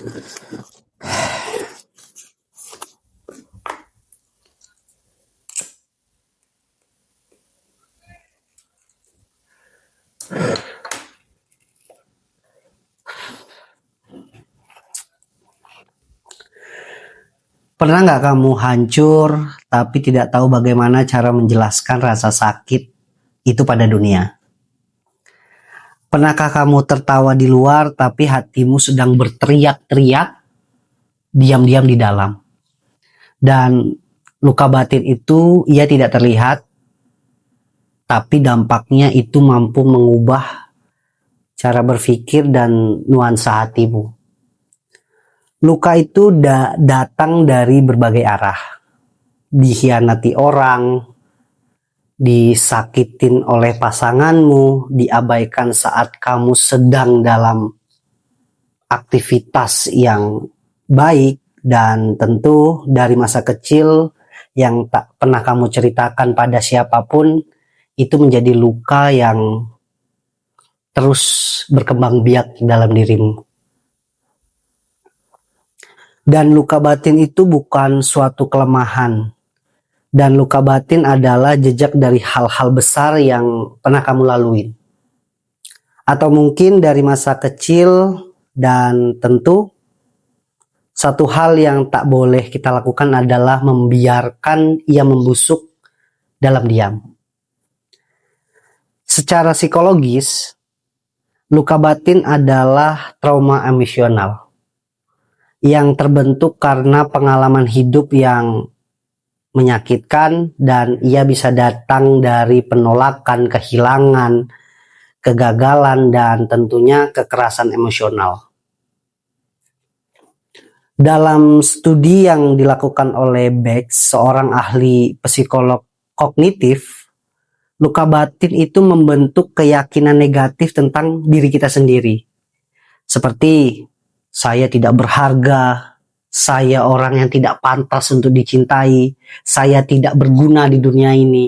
Pernah nggak kamu hancur tapi tidak tahu bagaimana cara menjelaskan rasa sakit itu pada dunia? Pernahkah kamu tertawa di luar tapi hatimu sedang berteriak-teriak diam-diam di dalam? Dan luka batin itu ia tidak terlihat, tapi dampaknya itu mampu mengubah cara berpikir dan nuansa hatimu. Luka itu datang dari berbagai arah. Dikhianati orang, disakitin oleh pasanganmu, diabaikan saat kamu sedang dalam aktivitas yang baik, dan tentu dari masa kecil yang tak pernah kamu ceritakan pada siapapun, itu menjadi luka yang terus berkembang biak dalam dirimu. Dan luka batin itu bukan suatu kelemahan. Dan luka batin adalah jejak dari hal-hal besar yang pernah kamu lalui. Atau mungkin dari masa kecil, dan tentu satu hal yang tak boleh kita lakukan adalah membiarkan ia membusuk dalam diam. Secara psikologis, luka batin adalah trauma emosional yang terbentuk karena pengalaman hidup yang menyakitkan, dan ia bisa datang dari penolakan, kehilangan, kegagalan, dan tentunya kekerasan emosional. Dalam studi yang dilakukan oleh Beck, seorang ahli psikolog kognitif, luka batin itu membentuk keyakinan negatif tentang diri kita sendiri. Seperti, saya tidak berharga, saya orang yang tidak pantas untuk dicintai, saya tidak berguna di dunia ini.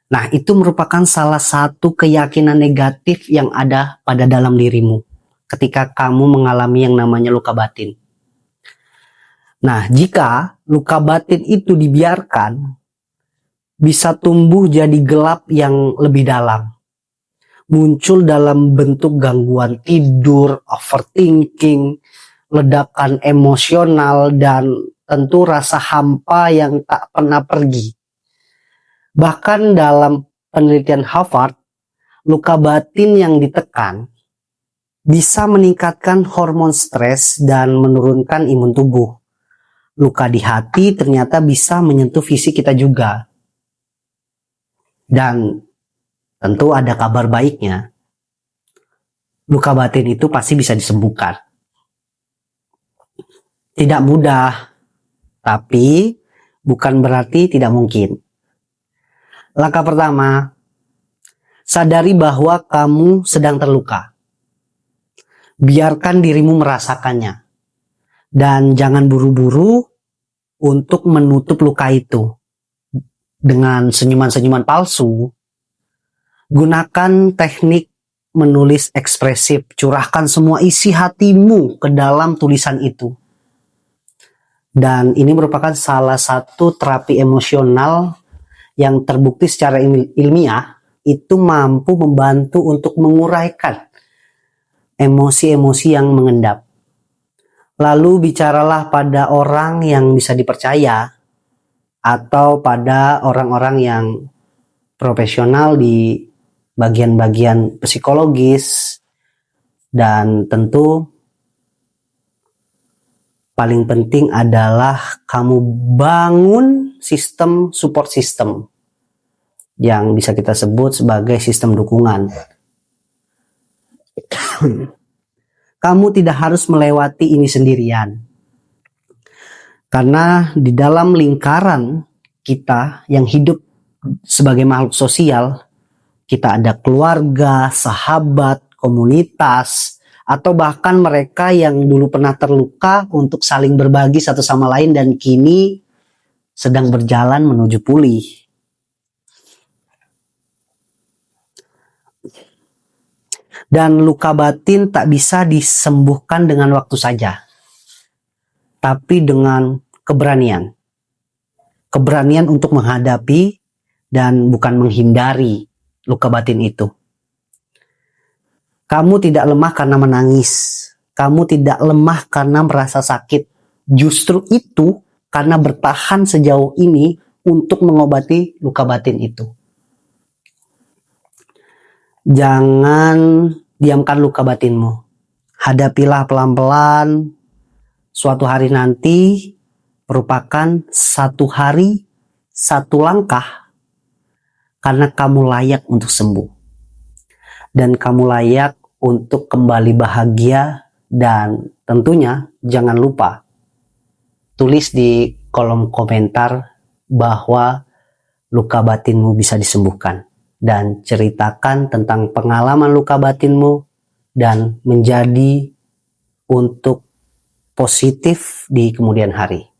Nah, itu merupakan salah satu keyakinan negatif yang ada pada dalam dirimu ketika kamu mengalami yang namanya luka batin. Nah, jika luka batin itu dibiarkan, bisa tumbuh jadi gelap yang lebih dalam. Muncul dalam bentuk gangguan tidur, overthinking, ledakan emosional, dan tentu rasa hampa yang tak pernah pergi. Bahkan dalam penelitian Harvard, luka batin yang ditekan bisa meningkatkan hormon stres dan menurunkan imun tubuh. Luka di hati ternyata bisa menyentuh fisik kita juga. Dan tentu ada kabar baiknya. Luka batin itu pasti bisa disembuhkan. Tidak mudah, tapi bukan berarti tidak mungkin. Langkah pertama, sadari bahwa kamu sedang terluka. Biarkan dirimu merasakannya. Dan jangan buru-buru untuk menutup luka itu dengan senyuman-senyuman palsu. Gunakan teknik menulis ekspresif, curahkan semua isi hatimu ke dalam tulisan itu. Dan ini merupakan salah satu terapi emosional yang terbukti secara ilmiah, itu mampu membantu untuk menguraikan emosi-emosi yang mengendap. Lalu bicaralah pada orang yang bisa dipercaya, atau pada orang-orang yang profesional di bagian-bagian psikologis, dan tentu paling penting adalah kamu bangun sistem support system yang bisa kita sebut sebagai sistem dukungan. Kamu tidak harus melewati ini sendirian, karena di dalam lingkaran kita yang hidup sebagai makhluk sosial, kita ada keluarga, sahabat, komunitas, atau bahkan mereka yang dulu pernah terluka untuk saling berbagi satu sama lain dan kini sedang berjalan menuju pulih. Dan luka batin tak bisa disembuhkan dengan waktu saja. tapi dengan keberanian. Keberanian untuk menghadapi dan bukan menghindari luka batin itu. Kamu tidak lemah karena menangis. Kamu tidak lemah karena merasa sakit. Justru itu karena bertahan sejauh ini untuk mengobati luka batin itu. Jangan diamkan luka batinmu. Hadapilah pelan-pelan. Suatu hari nanti merupakan satu hari, satu langkah. Karena kamu layak untuk sembuh. Dan kamu layak untuk kembali bahagia. Dan tentunya jangan lupa tulis di kolom komentar bahwa luka batinmu bisa disembuhkan. Dan ceritakan tentang pengalaman luka batinmu dan menjadi untuk positif di kemudian hari.